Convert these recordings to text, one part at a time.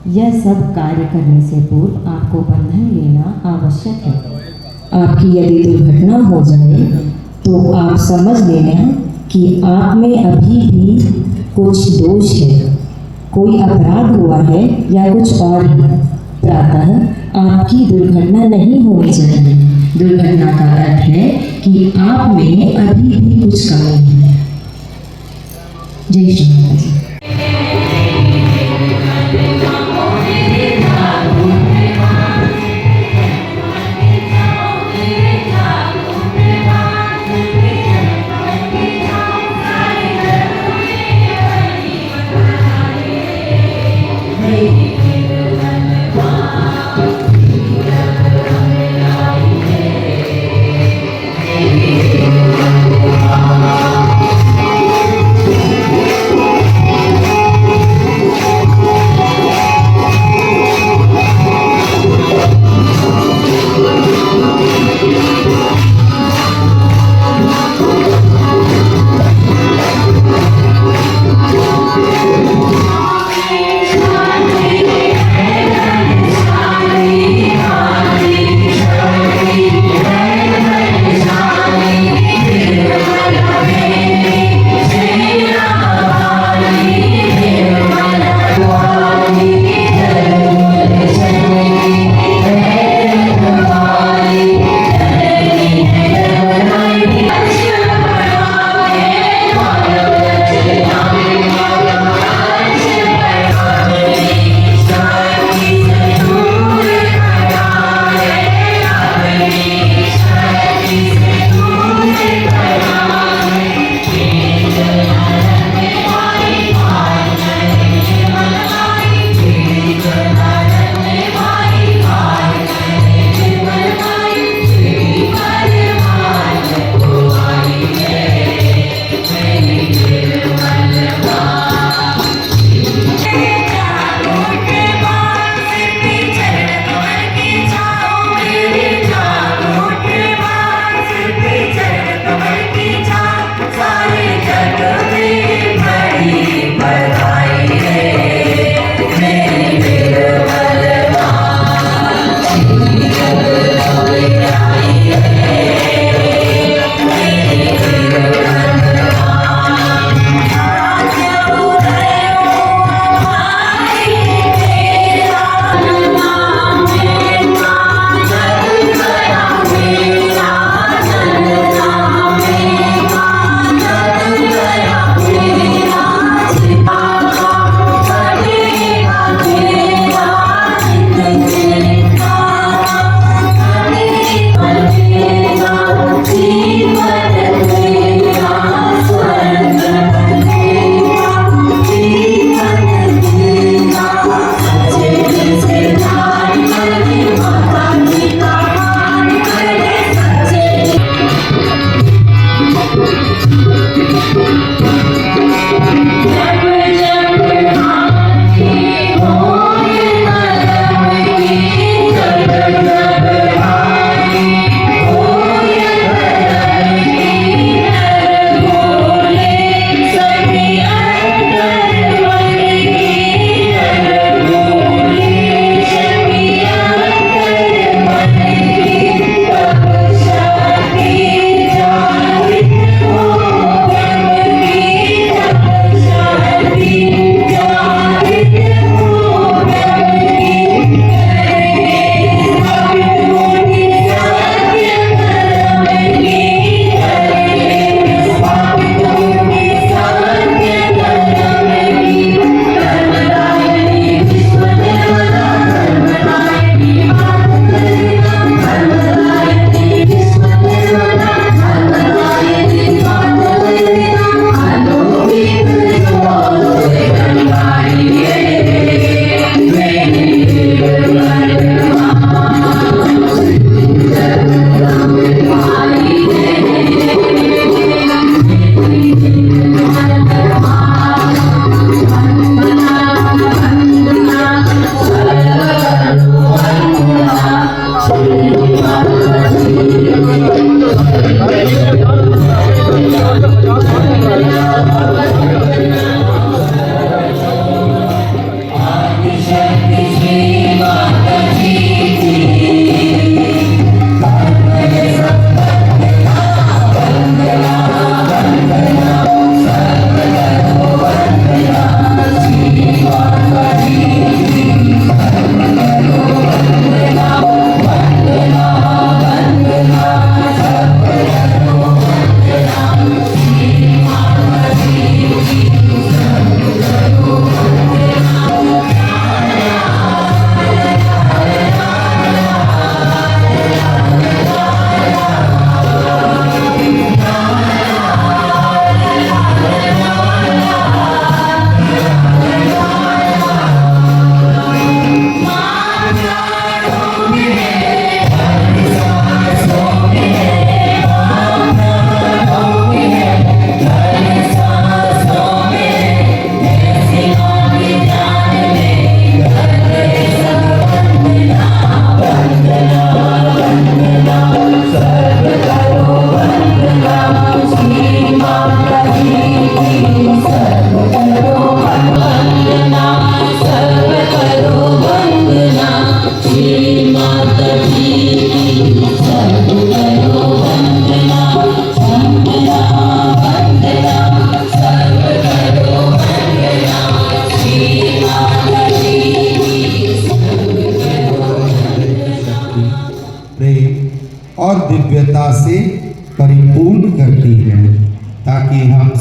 यह सब कार्य करने से पूर्व आपको बंधन लेना आवश्यक है। आपकी यदि दुर्घटना हो जाए तो आप समझ लेना कि आप में अभी भी कुछ दोष है, कोई अपराध हुआ है या कुछ और है। प्रातः आपकी दुर्घटना नहीं होनी चाहिए। दुर्घटना का अर्थ है कि आप में अभी भी कुछ कमी है। जय श्री राम जी।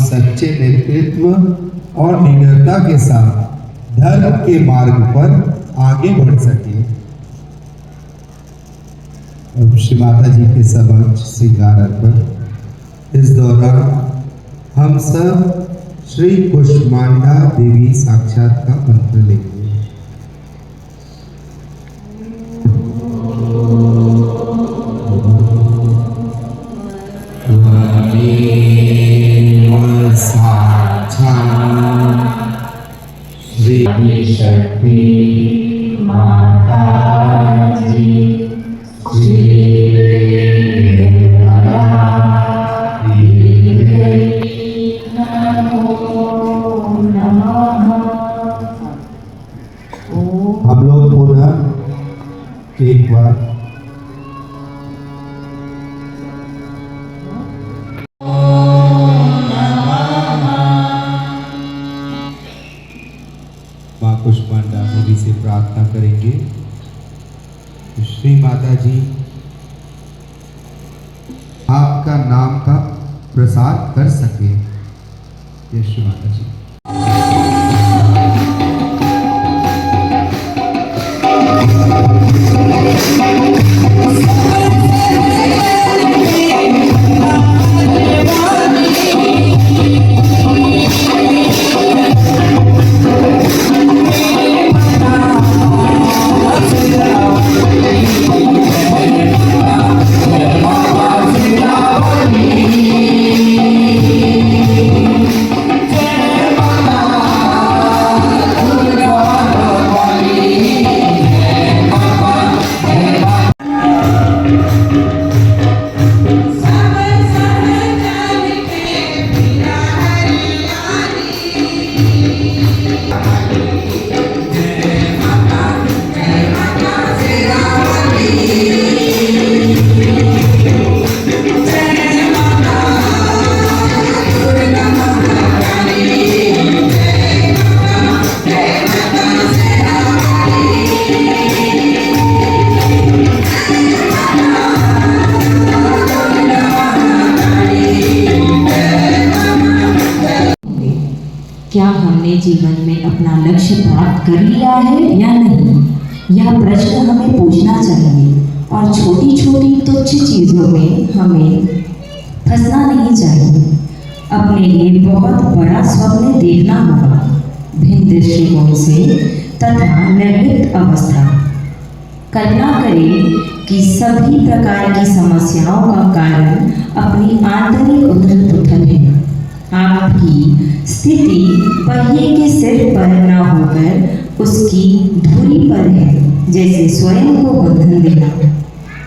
सच्चे नेतृत्व और निडरता के साथ धर्म के मार्ग पर आगे बढ़ सके। अब श्री माता जी के समक्ष श्रृंगार अर्पण। इस दौरान हम सब श्री कुष्मांडा देवी साक्षात का मंत्र लेंगे। शक्ति माता जी हम लोग पुनः एक बार माँ कुष्मांडा देवी से प्रार्थना करेंगे। श्री माता जी आपका नाम का प्रसार कर सके। जय श्री माता जी। क्या हमने जीवन में अपना लक्ष्य प्राप्त कर लिया है या नहीं, यह प्रश्न हमें पूछना चाहिए। और छोटी छोटी तुच्छ चीज़ों में हमें फंसना नहीं चाहिए। अपने लिए बहुत बड़ा स्वप्न देखना होगा, भिन्न दृष्टिकोण से तथा निर्लिप्त अवस्था। कल्पना करें कि सभी प्रकार की समस्याओं का कारण अपनी आंतरिक उथल पुथल है। आपकी स्थिति पहिए के सिर पर न होकर उसकी धुरी पर है, जैसे स्वयं को बंधन देना।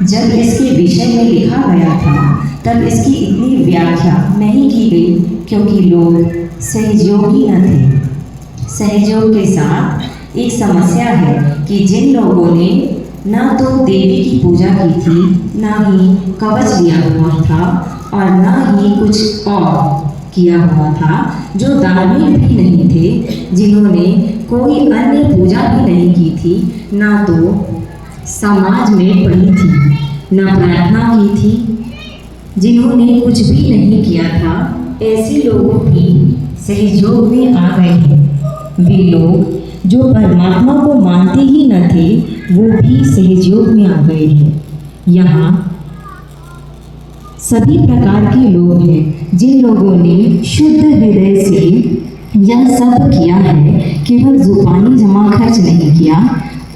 जब इसके विषय में लिखा गया था तब इसकी इतनी व्याख्या नहीं की गई, क्योंकि लोग सहयोगी न थे। सहयोग के साथ एक समस्या है कि जिन लोगों ने न तो देवी की पूजा की थी, न ही कवच लिया हुआ था और न ही कुछ और किया हुआ था, जो धार्मिक भी नहीं थे, जिन्होंने कोई अन्य पूजा भी नहीं की थी, ना तो समाज में पढ़ी थी, ना प्रार्थना की थी, जिन्होंने कुछ भी नहीं किया था, ऐसे लोगों भी सहयोग में आ गए हैं। वे लोग जो परमात्मा को मानते ही न थे, वो भी सहयोग में आ गए हैं। यहाँ सभी प्रकार के लोग हैं जिन लोगों ने शुद्ध हृदय से यह सब किया है, केवल जुबानी जमा खर्च नहीं किया।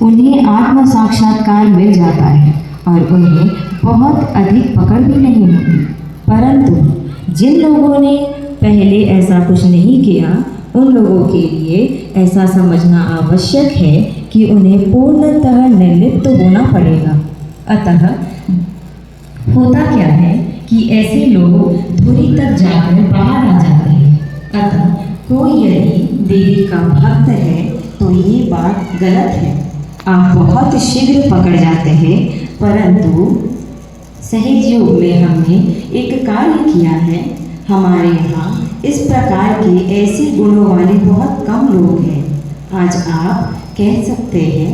उन्हें आत्म साक्षात्कार मिल जाता है और उन्हें बहुत अधिक पकड़ भी नहीं होती। परंतु जिन लोगों ने पहले ऐसा कुछ नहीं किया, उन लोगों के लिए ऐसा समझना आवश्यक है कि उन्हें पूर्णतः निर्लिप्त होना पड़ेगा। अतः होता क्या है कि ऐसे लोग धुरी तक जाकर बाहर आ जाते हैं। अतः कोई यदि देवी का भक्त है तो ये बात गलत है। आप बहुत शीघ्र पकड़ जाते हैं, परंतु सहयोग में हमने एक कार्य किया है। हमारे यहाँ इस प्रकार के ऐसे गुणों वाले बहुत कम लोग हैं। आज आप कह सकते हैं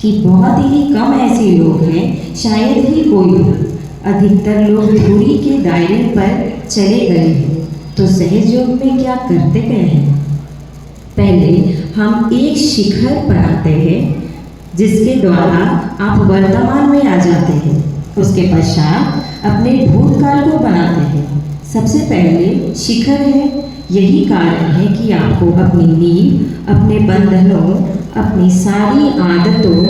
कि बहुत ही कम ऐसे लोग हैं, शायद ही कोई हो। अधिकतर लोग धुरी के दायरे पर चले गए हैं। तो सहज योग में क्या करते गए हैं? पहले हम एक शिखर पर आते हैं जिसके द्वारा आप वर्तमान में आ जाते हैं। उसके पश्चात अपने भूतकाल को बनाते हैं। सबसे पहले शिखर है। यही कारण है कि आपको अपनी नींव, अपने बंधनों, अपनी सारी आदतों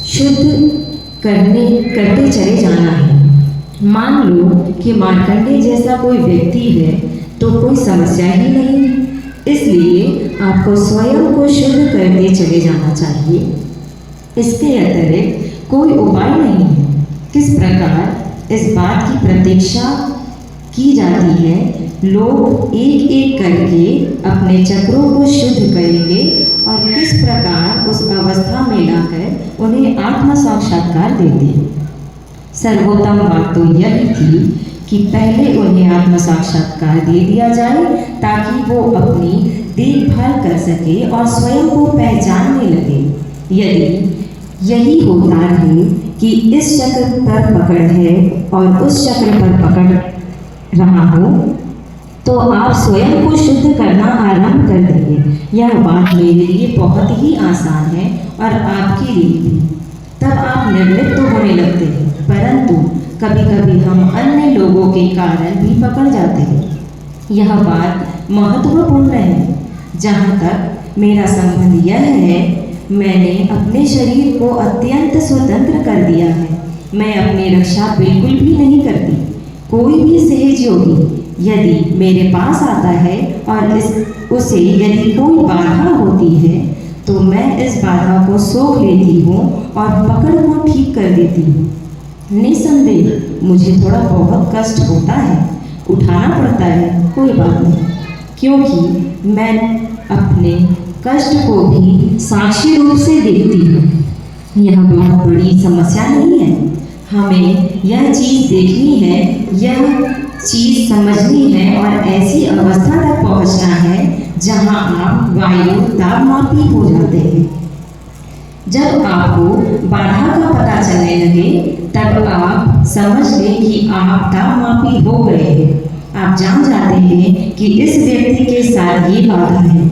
शुद्ध करते चले जाना है। मान लो कि मार्कंडेय जैसा कोई व्यक्ति है तो कोई समस्या ही नहीं, इसलिए आपको स्वयं को शुद्ध करते चले जाना चाहिए। इसके अतिरिक्त कोई उपाय नहीं है। किस प्रकार इस बात की प्रतीक्षा की जाती है, लोग एक एक करके अपने चक्रों को शुद्ध करेंगे और किस प्रकार उस अवस्था में लाकर उन्हें आत्म साक्षात्कार देंगे। सर्वोत्तम बात तो यह थी कि पहले उन्हें आत्म साक्षात्कार दे दिया जाए ताकि वो अपनी देखभाल कर सके और स्वयं को पहचानने लगे। यदि यही होता है कि इस चक्र पर पकड़ है और उस चक्र पर पकड़ रहा हो तो आप स्वयं को शुद्ध करना आरंभ कर देंगे। यह बात मेरे लिए बहुत ही आसान है और आपके लिए भी। तब आप निर्लिप्त तो होने लगते हैं, परंतु कभी कभी हम अन्य लोगों के कारण भी पकड़ जाते हैं। यह बात महत्वपूर्ण है। जहाँ तक मेरा संबंध यह है, मैंने अपने शरीर को अत्यंत स्वतंत्र कर दिया है। मैं अपनी रक्षा बिल्कुल भी नहीं करती। कोई भी सहज योगी यदि मेरे पास आता है और उसे यदि कोई बाधा होती है तो मैं इस बाधा को सोख लेती हूँ और पकड़ को ठीक कर देती हूँ। निसंदेह मुझे थोड़ा बहुत कष्ट होता है, उठाना पड़ता है, कोई बात नहीं, क्योंकि मैं अपने कष्ट को भी साक्षी रूप से देखती हूँ। यह बहुत बड़ी समस्या नहीं है। हमें यह चीज़ देखनी है, यह चीज़ समझनी है और ऐसी अवस्था तक पहुंचना है जहां आप वायु तापमापी हो जाते हैं। जब आपको बाधा का पता चलने लगे तब आप समझ लें कि आप तापमापी हो गए हैं। आप जान जाते हैं कि इस व्यक्ति के साथ ये बाधा है।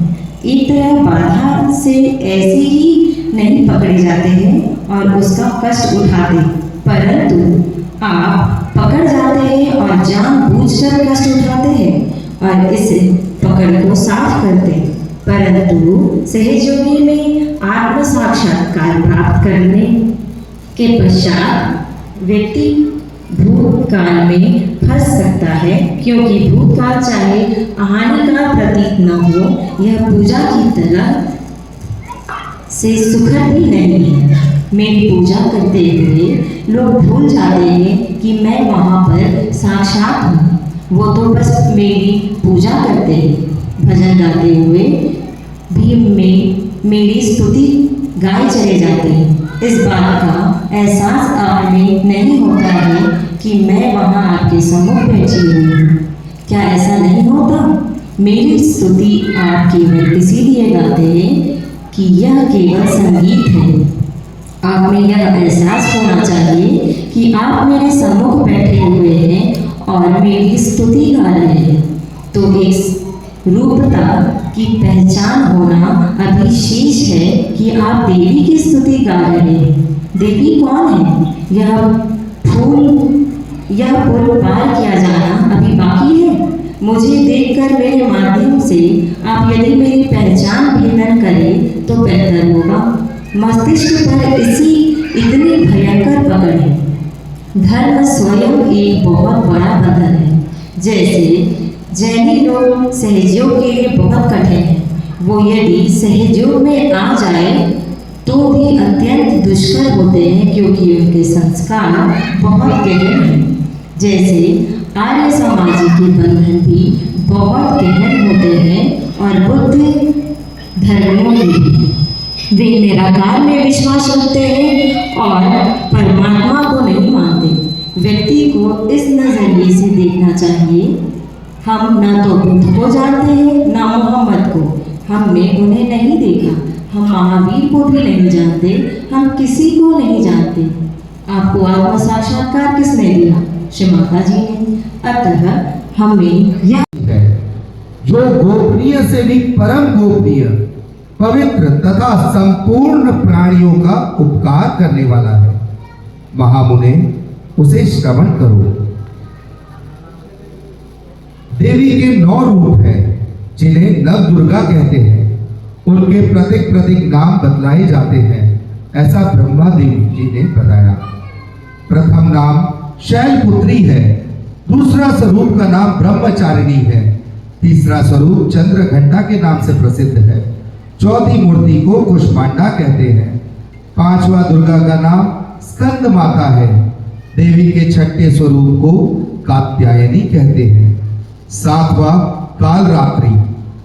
एक तरह बाधा से ऐसे ही नहीं पकड़े जाते हैं और उसका कष्ट उठाते, परंतु आप पकड़ जाते हैं और जानबूझकर कष्ट उठाते हैं और इस पकड़ को साफ करते हैं। परंतु सहयोगी में आत्म साक्षात्कार प्राप्त करने के पश्चात व्यक्ति भूतकाल में फंस सकता है, क्योंकि भूतकाल चाहे हानि का प्रतीक न हो, यह पूजा की तरह से सुखद भी नहीं है। मेरी पूजा करते हुए लोग भूल जाते हैं कि मैं वहाँ पर साक्षात हूँ। वो तो बस मेरी पूजा करते हैं, भजन गाते हुए भी मेरी स्तुति गाए चले जाते हैं। इस बात का एहसास आप में नहीं होता है कि मैं वहाँ आपके सम्मुख बैठी हुई हूँ। क्या ऐसा नहीं होता? मेरी स्तुति आप केवल इसीलिए गाते हैं कि यह केवल संगीत है। आप में यह एहसास होना चाहिए कि आप मेरे सम्मुख बैठे हुए हैं और मेरी स्तुति गा रहे हैं। तो एक रूपता की पहचान होना अभी शेष है कि आप देवी की स्तुति गा रहे हैं। देवी कौन है? यह पुल पार किया जाना अभी बाकी है। मुझे देखकर मेरे माध्यम से आप यदि मेरी पहचान भिन्न करें तो बेहतर होगा। मस्तिष्क पर इतनी भयंकर पकड़ है। धर्म स्वयं एक बहुत बड़ा बंधन है। जैसे जैनी लोग सहयोग के लिए बहुत कठिन है, वो यदि सहयोग में आ जाए तो भी अत्यंत दुष्कर होते हैं, क्योंकि उनके संस्कार बहुत गहन हैं। जैसे आर्य समाज के बंधन भी बहुत गहन होते हैं और बुद्ध धर्मों के भी। वे निराकार में विश्वास रखते हैं और परमात्मा को नहीं मानते। व्यक्ति को इस नजरिए से देखना चाहिए, हम न तो बुद्ध को जानते हैं न मोहम्मद को, हमने उन्हें नहीं देखा, हम महावीर को भी नहीं जानते, हम किसी को नहीं जानते। आपको आत्म साक्षात्कार किसने दिया? श्री माता जी ने। अतः हमें यह जो गोपनीय से भी परम गोपनीय, पवित्र तथा संपूर्ण प्राणियों का उपकार करने वाला है। महामुने, उसे श्रवण करो। देवी के 9 रूप हैं, जिन्हें नव दुर्गा कहते हैं। उनके प्रतीक प्रतीक नाम बतलाए जाते हैं, ऐसा ब्रह्मा देवी जी ने बताया। प्रथम नाम शैलपुत्री है, दूसरा स्वरूप का नाम ब्रह्मचारिणी है, तीसरा स्वरूप चंद्रघंटा के नाम से प्रसिद्ध है, चौथी मूर्ति को कुष्मांडा कहते हैं, पांचवा दुर्गा का नाम स्कंद माता है, देवी के छठे स्वरूप को कात्यायनी कहते हैं, सातवां कालरात्रि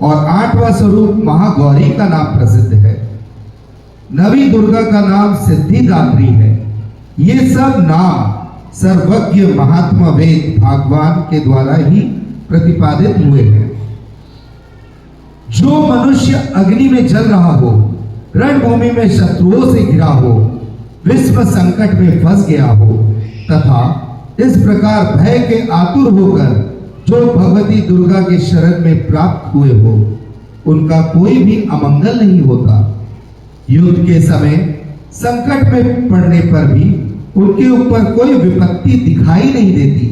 और आठवां स्वरूप महागौरी का नाम प्रसिद्ध है। नवी दुर्गा का नाम सिद्धिदात्री है। ये सब नाम सर्वज्ञ महात्मा वेद भगवान के द्वारा ही प्रतिपादित हुए हैं। जो मनुष्य अग्नि में जल रहा हो, रणभूमि में शत्रुओं से घिरा हो, विश्व संकट में फंस गया हो तथा इस प्रकार भय के आतुर होकर जो भगवती दुर्गा के शरण में प्राप्त हुए हो, उनका कोई भी अमंगल नहीं होता। युद्ध के समय संकट में पड़ने पर भी उनके ऊपर कोई विपत्ति दिखाई नहीं देती।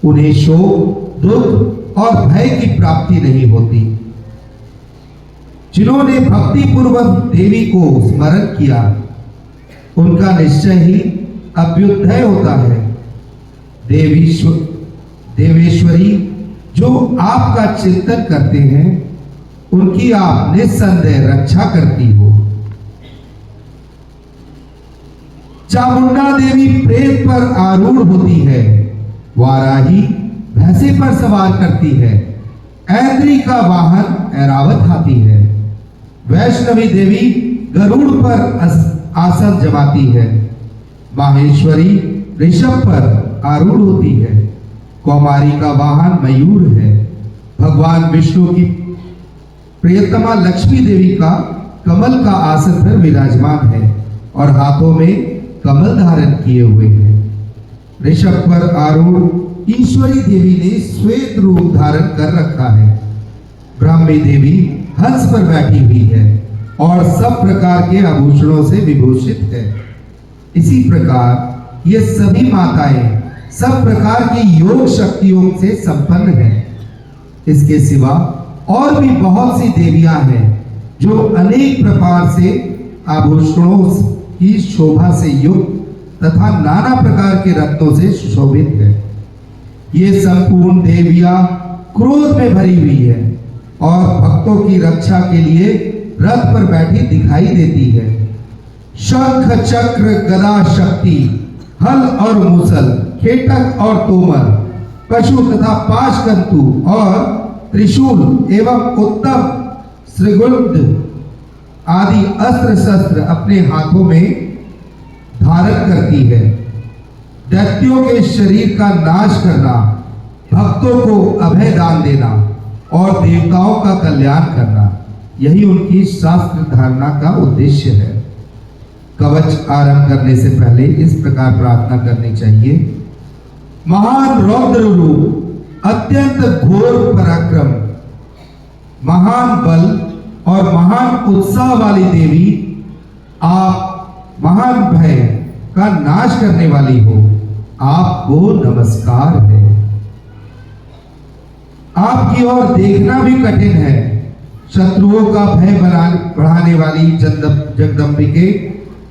उन्हें शोक, दुख और भय की प्राप्ति नहीं होती। जिन्होंने भक्ति पूर्वक देवी को स्मरण किया, उनका निश्चय ही अभ्युदय होता है। देवेश्वरी जो आपका चिंतन करते हैं, उनकी आप निस्संदेह रक्षा करती हो। चामुंडा देवी प्रेत पर आरूढ़ होती है, वाराही भैंसे पर सवार करती है, ऐन्द्री का वाहन ऐरावत हाथी है, वैष्णवी देवी गरुड़ पर आसन जमाती है, माहेश्वरी ऋषभ पर आरूढ़ होती है, कौमारी का वाहन मयूर है, भगवान विष्णु की प्रियतमा लक्ष्मी देवी का कमल का आसन पर विराजमान है और हाथों में कमल धारण किए हुए हैं। ऋषभ पर आरूढ़ ईश्वरी देवी ने श्वेत रूप धारण कर रखा है। ब्राह्मी देवी हंस पर बैठी हुई है और सब प्रकार के आभूषणों से विभूषित है। इसी प्रकार ये सभी माताएं सब प्रकार की योग शक्तियों से संपन्न हैं। इसके सिवा और भी बहुत सी देवियां हैं जो अनेक प्रकार से आभूषणों की शोभा से युक्त तथा नाना प्रकार के रत्नों से सुशोभित है। ये संपूर्ण देवियां क्रोध में भरी हुई है और भक्तों की रक्षा के लिए रथ पर बैठी दिखाई देती है। शंख, चक्र, गदा, शक्ति, हल और मूसल, खेटक और तोमर, पशु तथा पाशकंतु और त्रिशूल एवं उत्तम श्रीगुंड आदि अस्त्र शस्त्र अपने हाथों में धारण करती है। दैत्यों के शरीर का नाश करना, भक्तों को अभय दान देना और देवताओं का कल्याण करना, यही उनकी शास्त्र धारणा का उद्देश्य है। कवच आरंभ करने से पहले इस प्रकार प्रार्थना करनी चाहिए। महान रौद्र रूप, अत्यंत घोर पराक्रम, महान बल और महान उत्साह वाली देवी, आप महान भय का नाश करने वाली हो, आपको नमस्कार है। आपकी ओर देखना भी कठिन है। शत्रुओं का भय बढ़ाने वाली जगदम्बिके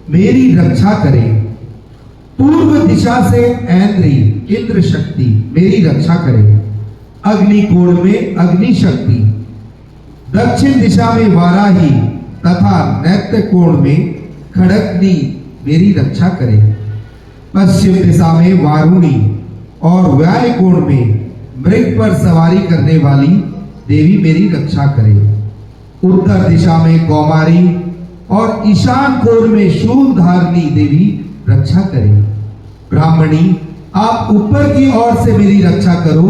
मेरी रक्षा करें। पूर्व दिशा से ऐन्द्री इंद्र शक्ति मेरी रक्षा करे। अग्निकोण में अग्नि शक्ति, दक्षिण दिशा में वाराही तथा नैत्य कोण में खड़गनी मेरी रक्षा करे। पश्चिम दिशा में वारुणी और व्याय कोण में मृग पर सवारी करने वाली देवी मेरी रक्षा करे। उत्तर दिशा में कौमारी और ईशान कोण में शूलधारिणी देवी रक्षा करे। ब्राह्मणी आप ऊपर की ओर से मेरी रक्षा करो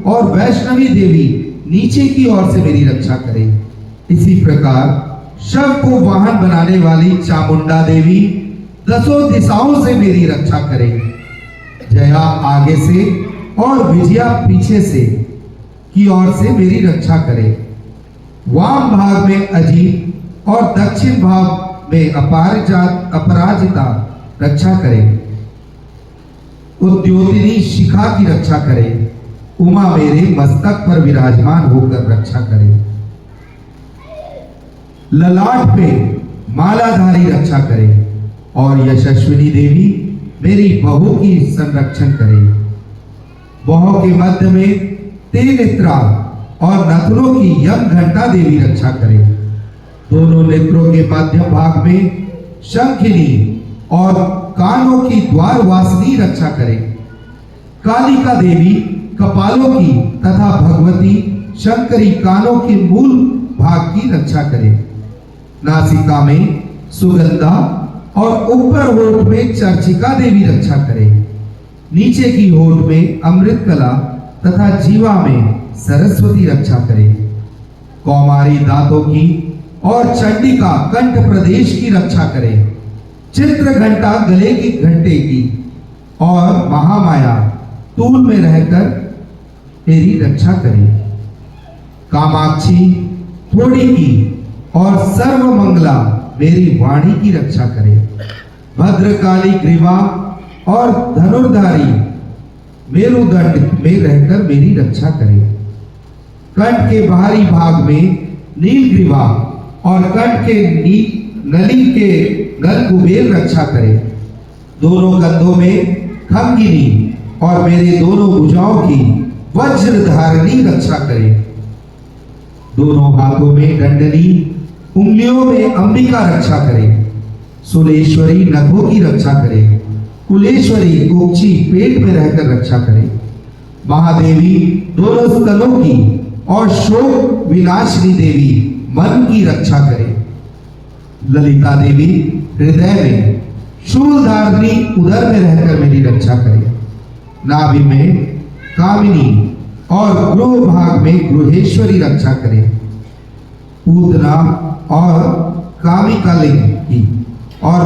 और वैष्णवी देवी नीचे की ओर से मेरी रक्षा करे। इसी प्रकार शव को वाहन बनाने वाली चामुंडा देवी दसों दिशाओं से मेरी रक्षा करे। जया आगे से और विजया पीछे से, की ओर से मेरी रक्षा करे। वाम भाग में अजीत और दक्षिण भाग में अपराजिता रक्षा करे। उद्योतिनी शिखा की रक्षा करे। उमा मेरे मस्तक पर विराजमान होकर रक्षा करे। ललाट पे मालाधारी रक्षा करे और यशस्विनी देवी मेरी बहू की संरक्षण करे। बहू के मध्य में तेनेत्रा और नथनों की यम घंटा देवी रक्षा करे। दोनों नेत्रों के मध्य भाग में शंखिनी और कानों की द्वार वासिनी रक्षा करे। कालिका देवी कपालों की तथा भगवती शंकरी कानों के मूल भाग की रक्षा करे। नासिका में सुगंधा और ऊपर होठ में चर्चिका देवी रक्षा करे। नीचे की होठ में अमृत कला तथा जीवा में सरस्वती रक्षा करे। कौमारी दांतों की और चंडिका कंठ प्रदेश की रक्षा करे। चित्र घंटा गले की घंटे की और महामाया तूल में रहकर तेरी रक्षा करे। कामाक्षी थोड़ी की और सर्वमंगला मेरी वाणी की रक्षा करे। भद्रकाली ग्रीवा और धनुर्धारी मेरुदंड में रहकर मेरी रक्षा करे। कंठ के बाहरी भाग में नीलग्रीवा और कंठ के नली के नल कुबेर रक्षा करे। दोनों कंधों में खंगिनी और मेरे दोनों भुजाओं की वज्र धारणी रक्षा करे। दोनों हाथों में दंडनी, उंगलियों में अंबिका रक्षा करे। सुलेश्वरी नखों की रक्षा करे। कुलेश्वरी कोक्षी पेट में रहकर रक्षा करे। महादेवी दोनों स्तनों की और शोक विनाशिनी देवी मन की रक्षा करे। ललिता देवी हृदय में, शूल धारणी उदर में रहकर मेरी रक्षा करे। नाभि में कामिनी और गृह भाग में गृहेश्वरी रक्षा करे। पूतना और कामिकालिंग की और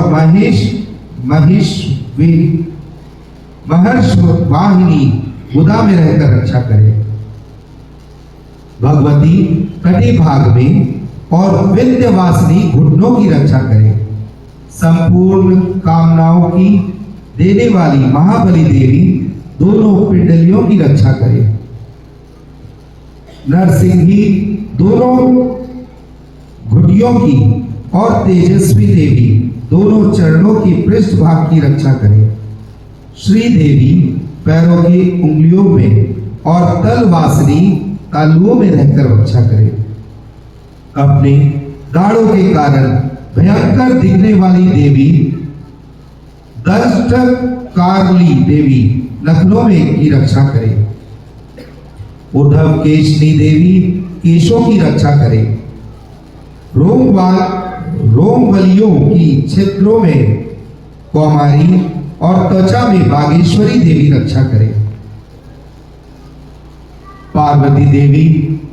महर्ष वाहिनी बुधा में रहकर रक्षा करे। भगवती कटी भाग में और विंध्यवासिनी घुटनों की रक्षा करे। संपूर्ण कामनाओं की देने वाली महाबली देवी दोनों पिंडलियों की रक्षा करे। नरसिंही दोनों घुटियों की और तेजस्वी देवी दोनों चरणों की पृष्ठ भाग की रक्षा करे। श्री देवी पैरों की उंगलियों में और तलवासिनी तालुओं में रहकर रक्षा करे। अपने दाढ़ों के कारण भयंकर दिखने वाली देवी दष्टकारली देवी लखनऊ में की रक्षा करे। उद्धव केशनी देवी केशों की रक्षा करे। रोम बलियों की छिद्रों में कौमारी और त्वचा में बागेश्वरी देवी रक्षा करे। पार्वती देवी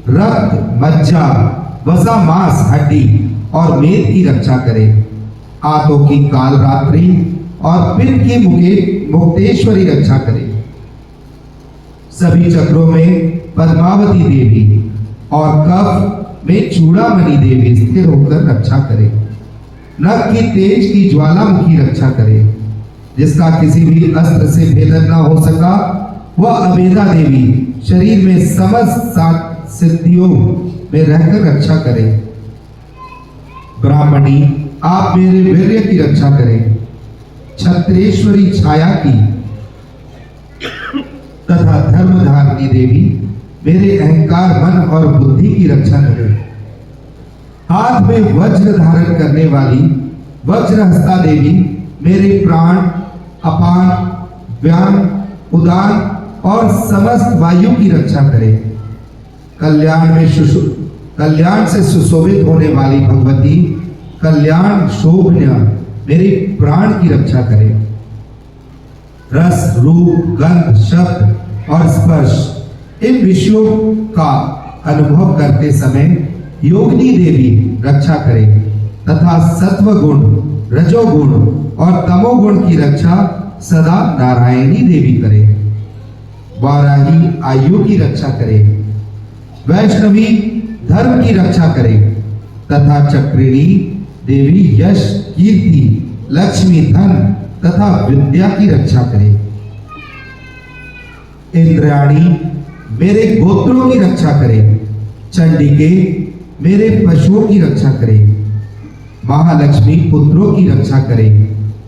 रक्त, मज्जा, वसा, मांस, हड्डी और मेद की रक्षा करे। हाथों की काल रात्रि और पिंड की मुक्तेश्वरी रक्षा करे। सभी चक्रों में पद्मावती देवी और कफ में चूड़ामणि देवी स्थिर होकर रक्षा करे। नख की तेज की ज्वालामुखी रक्षा करे। जिसका किसी भी अस्त्र से भेदन न हो सका वह अभेदा देवी शरीर में समस्त सिद्धियों में रहकर रक्षा करे। ब्राह्मणी आप मेरे वीर्य की रक्षा करें। छत्रेश्वरी छाया की तथा धर्मधारिणी देवी मेरे अहंकार, मन और बुद्धि की रक्षा करे। हाथ में वज्र धारण करने वाली वज्रहस्ता देवी मेरे प्राण, अपान, व्यान, उदान और समस्त वायु की रक्षा करे। कल्याण से सुशोभित होने वाली भगवती कल्याण शोभन्य मेरे प्राण की रक्षा करे। रस, रूप, गंध, शब्द और स्पर्श इन विषयों का अनुभव करते समय योगिनी देवी रक्षा करे तथा सत्व गुण, रजोगुण और तमोगुण की रक्षा सदा नारायणी देवी करे। वाराही आयु की रक्षा करे। वैष्णवी धर्म की रक्षा करे तथा चक्रिणी देवी यश कीर्ति लक्ष्मी धन तथा विद्या की रक्षा करे। इंद्राणी मेरे गोत्रों की रक्षा करे। चंडिके मेरे पशुओं की रक्षा करे। महालक्ष्मी पुत्रों की रक्षा करे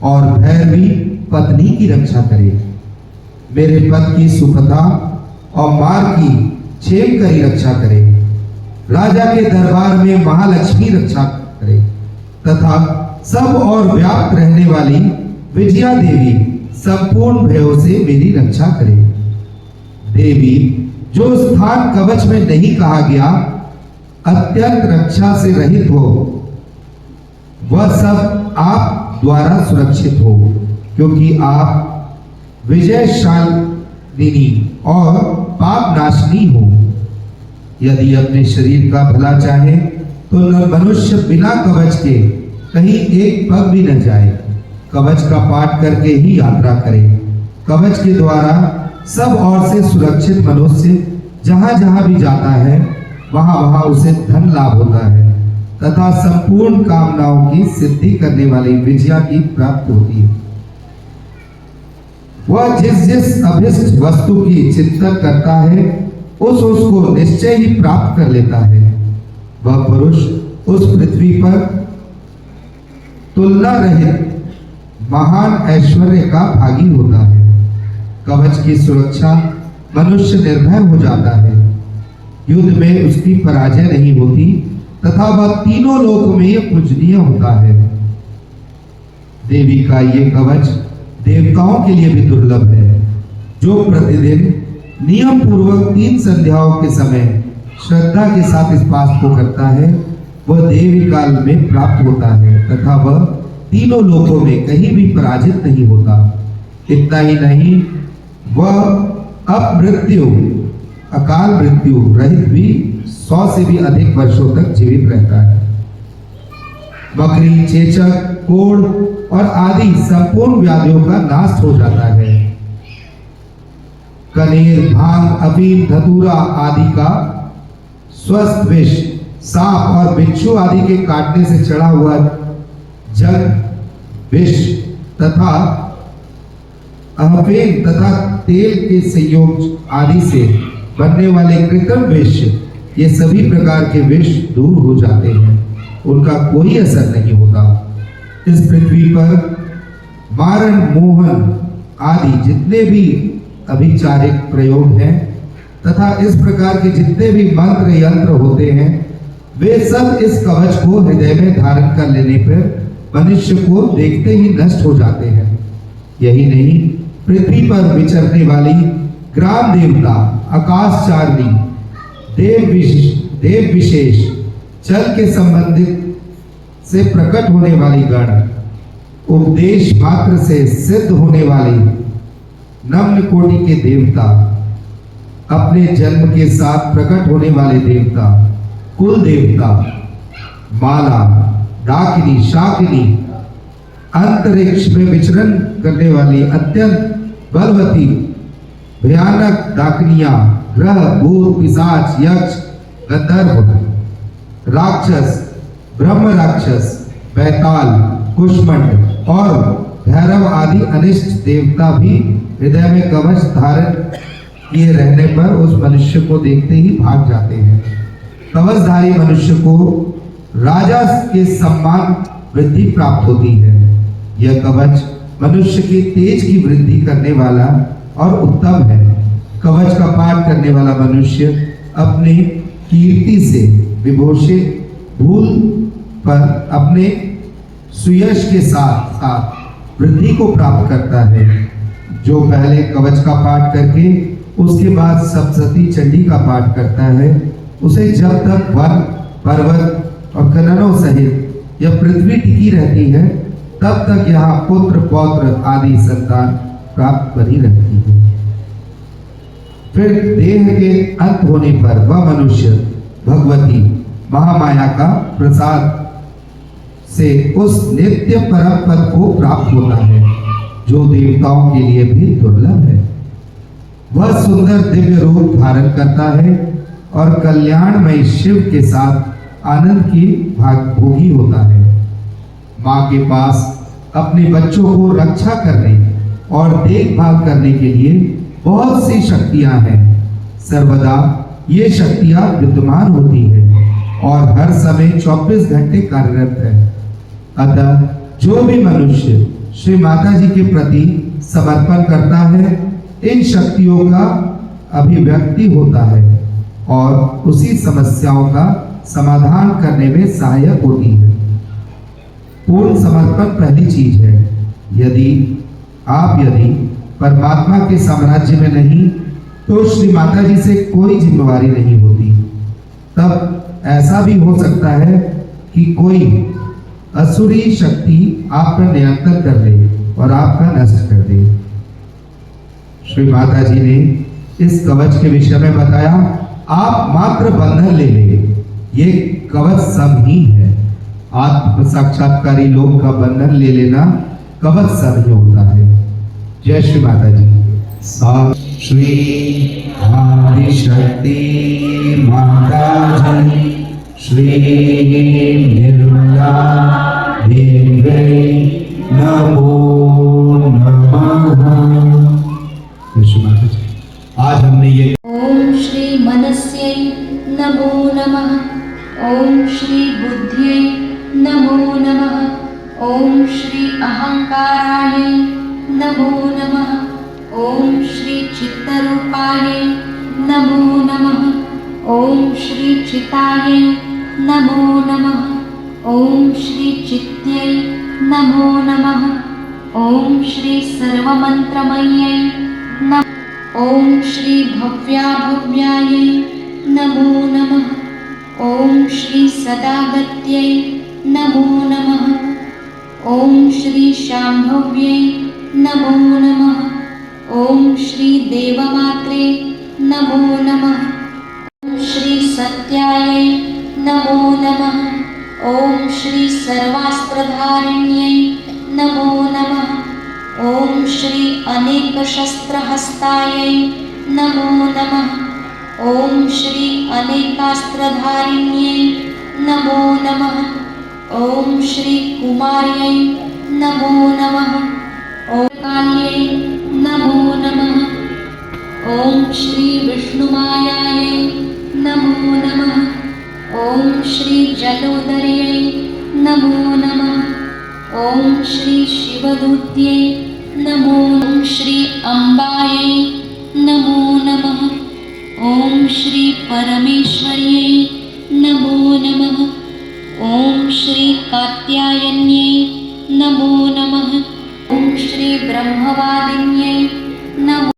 और भैरवी पत्नी की रक्षा करे। मेरे पद की सुपथा और मार्ग की क्षेम करी रक्षा करे। राजा के दरबार में महालक्ष्मी रक्षा करे तथा सब और व्याप्त रहने वाली विजया देवी संपूर्ण भयों से मेरी रक्षा करे। देवी जो स्थान कवच में नहीं कहा गया अत्यंत रक्षा से रहित हो वह सब आप द्वारा सुरक्षित हो, क्योंकि आप विजयशालिनी और पाप नाशनी हो। यदि अपने शरीर का भला चाहे तो न मनुष्य बिना कवच के कहीं एक पग भी न जाए। कवच का पाठ करके ही यात्रा करे। कवच के द्वारा सब ओर से सुरक्षित मनुष्य जहां जहां भी जाता है वहां वहां उसे धन लाभ होता है तथा संपूर्ण कामनाओं की सिद्धि करने वाली विजया की प्राप्ति होती है। वह जिस जिस अभिष्ट वस्तु की चिंतन करता है उसको निश्चय ही प्राप्त कर लेता है। वह पुरुष उस पृथ्वी पर तुलना रहित महान ऐश्वर्य का भागी होता है। कवच की सुरक्षा मनुष्य निर्भय हो जाता है। युद्ध में उसकी पराजय नहीं होती तथा वह तीनों लोकों में पूजनीय होता है। देवी का ये कवच देवताओं के लिए भी दुर्लभ है। जो प्रतिदिन नियम पूर्वक 3 संध्याओं के समय श्रद्धा के साथ इस पाठ को करता है वह देवी काल में प्राप्त होता है तथा वह तीनों लोकों में कहीं भी पराजित नहीं होता। इतना ही नहीं वह अपमृत्यु अकाल मृत्यु रहित भी 100 से भी अधिक वर्षों तक जीवित रहता है। बकरी चेचक कोढ़ और आदि संपूर्ण व्याधियों का नाश हो जाता है। कनेर भांग अफीम धतूरा आदि का स्वस्थ विष सांप और बिच्छू आदि के काटने से चढ़ा हुआ जग विष तथा अफीम तथा तेल के संयोग आदि से बनने वाले कृत्रिम विष ये सभी प्रकार के विष दूर हो जाते हैं। उनका कोई असर नहीं होता। इस पृथ्वी पर मारण मोहन आदि जितने भी अभिचारिक प्रयोग हैं तथा इस प्रकार के जितने भी मंत्र यंत्र होते हैं वे सब इस कवच को हृदय में धारण कर लेने पर मनुष्य को देखते ही नष्ट हो जाते हैं। यही नहीं पृथ्वी पर विचरने वाली ग्राम देवता आकाशचारिणी देव विशेष जल के संबंधित से प्रकट होने वाली गण उपदेश मात्र से सिद्ध होने वाली नम्न कोटि के देवता अपने जन्म के साथ प्रकट होने वाले देवता कुल देवता माला डाकिनी शाकिनी अंतरिक्ष में विचरण करने वाली अत्यंत बलवती भयानक डाकनियां ग्रह भूत पिशाच यक्ष गंधर्व राक्षस ब्रह्म राक्षस बैताल कुष्मंड और भैरव आदि अनिष्ट देवता भी हृदय में कवच धारण किए रहने पर उस मनुष्य को देखते ही भाग जाते हैं। कवचधारी मनुष्य को राजा के सम्मान वृद्धि प्राप्त होती है। यह कवच मनुष्य के तेज की वृद्धि करने वाला और उत्तम है। कवच का पाठ करने वाला मनुष्य अपने कीर्ति से विभूषित भूल पर अपने सुयश के साथ साथ वृद्धि को प्राप्त करता है। जो पहले कवच का पाठ करके उसके बाद सप्तशती चंडी का पाठ करता है उसे जब तक वन पर्वत और कननों सहित यह पृथ्वी टिकी रहती है तब तक यहाँ पुत्र पौत्र आदि संतान प्राप्त बनी रहती है। फिर देह के अंत होने पर वह मनुष्य भगवती महामाया का प्रसाद से उस नित्य परम पद को प्राप्त होता है जो देवताओं के लिए भी दुर्लभ है। वह सुंदर दिव्य रूप धारण करता है और कल्याणमय शिव के साथ आनंद की भागभोगी होता है। माँ के पास अपने बच्चों को रक्षा करने और देखभाल करने के लिए बहुत सी शक्तियां हैं। सर्वदा ये शक्तियां विद्यमान होती है और हर समय 24 घंटे कार्यरत है। अतः जो भी मनुष्य श्री माता जी के प्रति समर्पण करता है, इन शक्तियों का अभिव्यक्ति होता है और उसी समस्याओं का समाधान करने में सहायक होती है। पूर्ण समर्पण पहली चीज है। यदि परमात्मा के साम्राज्य में नहीं, तो श्री माता जी से कोई जिम्मेवारी नहीं होती। तब ऐसा भी हो सकता है कि कोई असुरी शक्ति आप पर नियंत्रण कर ले और आपका नष्ट कर दे। श्री माता जी ने इस कवच के विषय में बताया, आप मात्र बंधन ले ले, ये कवच सम ही है। आत्म साक्षात्कारी लोग का बंधन ले लेना कवच सम ही होता है। जय श्री माता जी। श्री आदिशक्ति माता जी, श्री निर्मला देवी नमो नमः। श्री माता जी, आज हमने ये ओम श्री मनस्यै नमो नमः। ओम श्री बुद्ध्यै नमो नमः। ओम श्री अहंकाराय नमो नमः। ओम श्री चित्तरूपाय नमो नमः। ओम श्री चिताय नमो नमः। ओम श्री चित्त्यै नमो नमः। ओम श्री सर्वमंत्रमय्यै नमः। ओम श्री भव्याभव्याय नमो नमः। ओम श्री सदागत्यै नमो नमः। ओम श्री शांभव्यै नमो नमः। ओम श्री देवमात्रे नमो नमः। ओम श्री सत्यायै नमो नमः। ओम श्री सर्वास्त्रधारिण्यै नमो नमः। ओम श्री अनेकशस्त्रहस्तायै नमो नमः। ओम श्री अनेकास्त्रधारिण्यै नमो नमः। ओम श्री कुमार्यै नमो नमः। ओम काल्यै नमो नमः। ओम श्री विष्णुमायायै नमो नमः। ओम श्री जलोदर्यै नमो नमः। ओम श्री शिवदूत्यै नमो। ओम श्री अम्बायै नमो नमः। ओम श्री परमेश्वर्यै नमो नमः। ओम श्री कात्यायन्यै नमो नमः। ओम श्री ब्रह्मवादिन्यै नमो।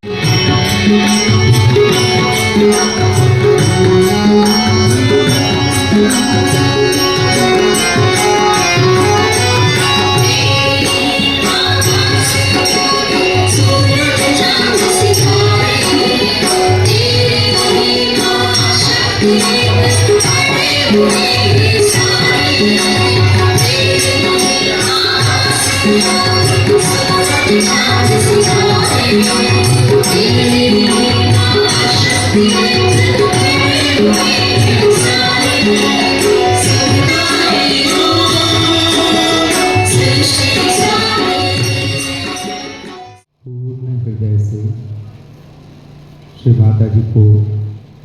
पूर्ण हृदय से श्री माता जी को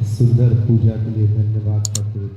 सुंदर पूजा के लिए धन्यवाद करते हुए